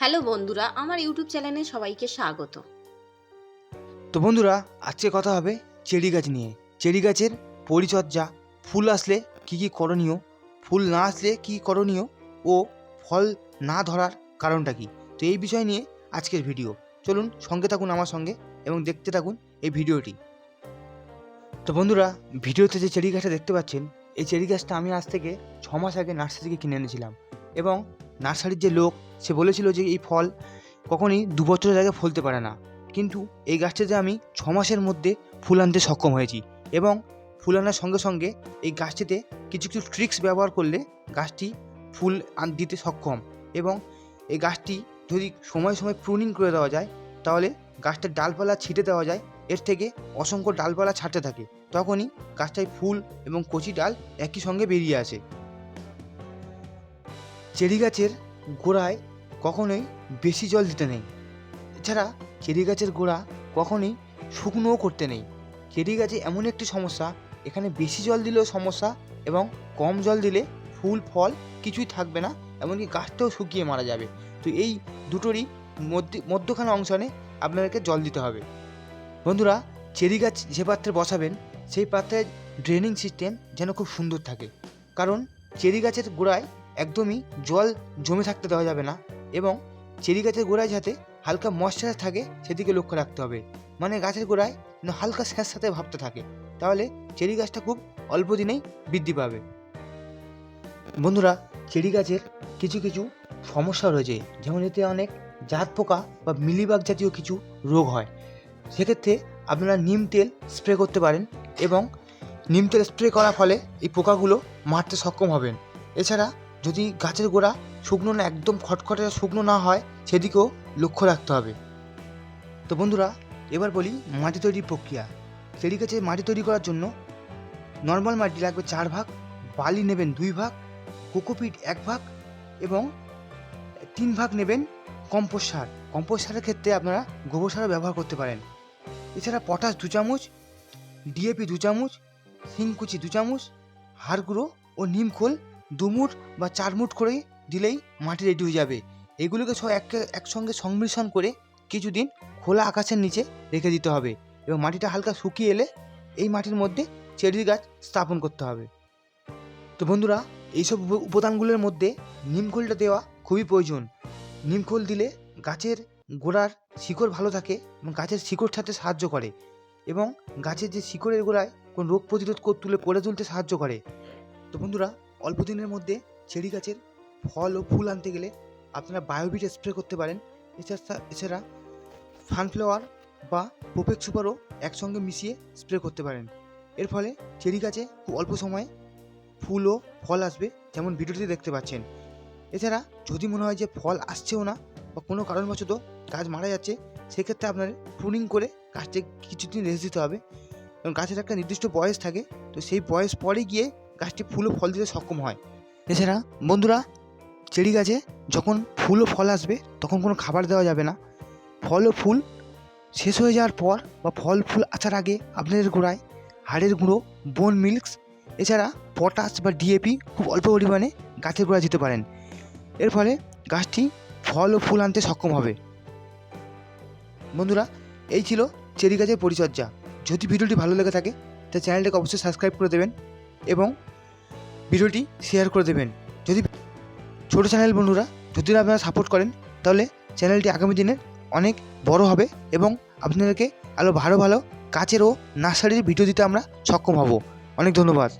Hello বন্ধুরা, আমার YouTube চ্যানেলে সবাইকে স্বাগত। তো বন্ধুরা, আজকে কথা হবে চেরি গাছ নিয়ে। চেরি গাছের পরিচর্যা, ফুল আসলে কি কি করণীয়, ফুল না আসলে কি করণীয় ও ফল না ধরার কারণটা কি। তো এই বিষয় নিয়ে আজকের ভিডিও। চলুন সঙ্গে থাকুন আমার সঙ্গে এবং দেখতে থাকুন এই ভিডিওটি। তো বন্ধুরা, ভিডিওতে যে চেরি গাছটা দেখতে পাচ্ছেন, এই চেরি গাছটা আমি আজ থেকে 6 মাস আগে নার্সারি থেকে কিনে এনেছিলাম এবং নার্সারির যে লোক সে বলেছিল যে এই ফল কখনই 2 বছরের আগে ফলতে পারে না। কিন্তু এই গাছটাতে আমি 6 মাসের মধ্যে ফুল আনতে সক্ষম হয়েছি এবং ফুল আনার সঙ্গে সঙ্গে এই গাছটিতে কিছু কিছু ট্রিক্স ব্যবহার করলে গাছটি ফুল দিতে সক্ষম। এবং এই গাছটি যদি সময় সময় প্রুনিং করে দেওয়া যায় তাহলে গাছটার ডালপালা ছিটে দেওয়া যায়, এর থেকে অসংখ্য ডালপালা ছাড়তে থাকে, তখনই গাছটায় ফুল এবং কচি ডাল একই সঙ্গে বেরিয়ে আসে। চেরি গাছের গোড়ায় কখনোই বেশি জল দিতে নেই। এছাড়া চেরি গাছের গোড়া কখনোই শুকনোও করতে নেই। চেরি গাছে এমন একটি সমস্যা, এখানে বেশি জল দিলেও সমস্যা এবং কম জল দিলে ফুল ফল কিছুই থাকবে না, এমনকি গাছটাও শুকিয়ে মারা যাবে। তো এই দুটোরই মধ্যখানে অংশনে আপনাদেরকে জল দিতে হবে। বন্ধুরা, চেরি গাছ যে পাত্রে বসাবেন সেই পাত্রের ড্রেনিং সিস্টেম যেন খুব সুন্দর থাকে, কারণ চেরি গাছের গোড়ায় একদমই জল জমে থাকতে দেওয়া যাবে না এবং চেরি গাছের গোড়ায় যাতে হালকা ময়েশ্চার থাকে সেদিকে লক্ষ্য রাখতে হবে। মানে গাছের গোড়ায় যেন হালকা স্যাঁতস্যাঁতে ভাবতে থাকে, তাহলে চেরি গাছটা খুব অল্প দিনেই বৃদ্ধি পাবে। বন্ধুরা, চেরি গাছের কিছু কিছু সমস্যা রয়েছে, যেমন এতে অনেক জাত পোকা বা মিলিবাগ জাতীয় কিছু রোগ হয়। সেক্ষেত্রে আপনারা নিম তেল স্প্রে করতে পারেন এবং নিম তেল স্প্রে করার ফলে এই পোকাগুলো মারতে সক্ষম হবেন। এছাড়া যদি গাছের গোড়া শুকনো না, একদম খটখটে শুকনো না হয় সেদিকেও লক্ষ্য রাখতে হবে। তো বন্ধুরা, এবার বলি মাটি তৈরির প্রক্রিয়া। চেরি গাছে মাটি তৈরি করার জন্য নর্মাল মাটি লাগবে 4 ভাগ, বালি নেবেন 2 ভাগ, কোকোপিট 1 ভাগ এবং 3 ভাগ নেবেন কম্পোস্ট সার। কম্পোস্ট সারের ক্ষেত্রে আপনারা গোবর সারও ব্যবহার করতে পারেন। এছাড়া পটাশ 2 চামচ, ডিএপি 2 চামচ, হিংকুচি 2 চামচ, হাড় গুঁড়ো ও নিম খোল 2 মুঠ বা 4 মুঠ করে দিলেই মাটি রেডি হয়ে যাবে। এগুলোকে সব একসঙ্গে সংমিশ্রণ করে কিছুদিন খোলা আকাশের নিচে রেখে দিতে হবে এবং মাটিটা হালকা শুকিয়ে এলে এই মাটির মধ্যে চেরি গাছ স্থাপন করতে হবে। তো বন্ধুরা, এইসব উপাদানগুলোর মধ্যে নিম খোলটা দেওয়া খুবই প্রয়োজন। নিম খোল দিলে গাছের গোড়ার শিকড় ভালো থাকে এবং গাছের শিকড় ছাড়তে সাহায্য করে এবং গাছের যে শিকড়ের গোড়ায় কোন রোগ প্রতিরোধ করে তুলতে সাহায্য করে। তো বন্ধুরা, অল্প দিনের মধ্যে চেরি গাছের ফল ও ফুল আনতে গেলে আপনারা বায়োবিট স্প্রে করতে পারেন। এছাড়া সানফ্লাওয়ার বা পোপেক সুপারও একসঙ্গে মিশিয়ে স্প্রে করতে পারেন। এর ফলে চেরি গাছে খুব অল্প সময়ে ফুল ও ফল আসবে, যেমন ভিডিওতে দেখতে পাচ্ছেন। এছাড়া যদি মনে হয় যে ফল আসছেও না বা কোনো কারণবশত গাছ মারা যাচ্ছে, সেক্ষেত্রে আপনার প্রুনিং করে গাছটি কিছুদিন রেস্ট দিতে হবে, কারণ গাছের একটা নির্দিষ্ট বয়স থাকে, তো সেই বয়স পরে গিয়ে গাছটি ফুল ও ফল দিতে সক্ষম হয়। এছাড়া বন্ধুরা, চেরি গাছে যখন ফুল ও ফল আসবে তখন কোনো খাবার দেওয়া যাবে না। ফল ও ফুল শেষ হয়ে যাওয়ার পর বা ফল ফুল আসার আগে আপনাদের গোড়ায় হাড়ের গুঁড়ো, বোন মিল্কস, এছাড়া পটাশ বা ডিএপি খুব অল্প পরিমাণে গাছের গোড়ায় দিতে পারেন। এর ফলে গাছটি ফল ও ফুল আনতে সক্ষম হবে। বন্ধুরা, এই ছিল চেরি গাছের পরিচর্যা। যদি ভিডিওটি ভালো লেগে থাকে তাহলে চ্যানেলটাকে অবশ্যই সাবস্ক্রাইব করে দেবেন এবং ভিডিওটি শেয়ার করে দেবেন। যদি ছোটো চ্যানেল বন্ধুরা, যদি আপনারা সাপোর্ট করেন তাহলে চ্যানেলটি আগামী দিনে অনেক বড় হবে এবং আপনাদেরকে আরও ভালো ভালো গাছের ও নার্সারির ভিডিও দিতে আমরা সক্ষম হব। অনেক ধন্যবাদ।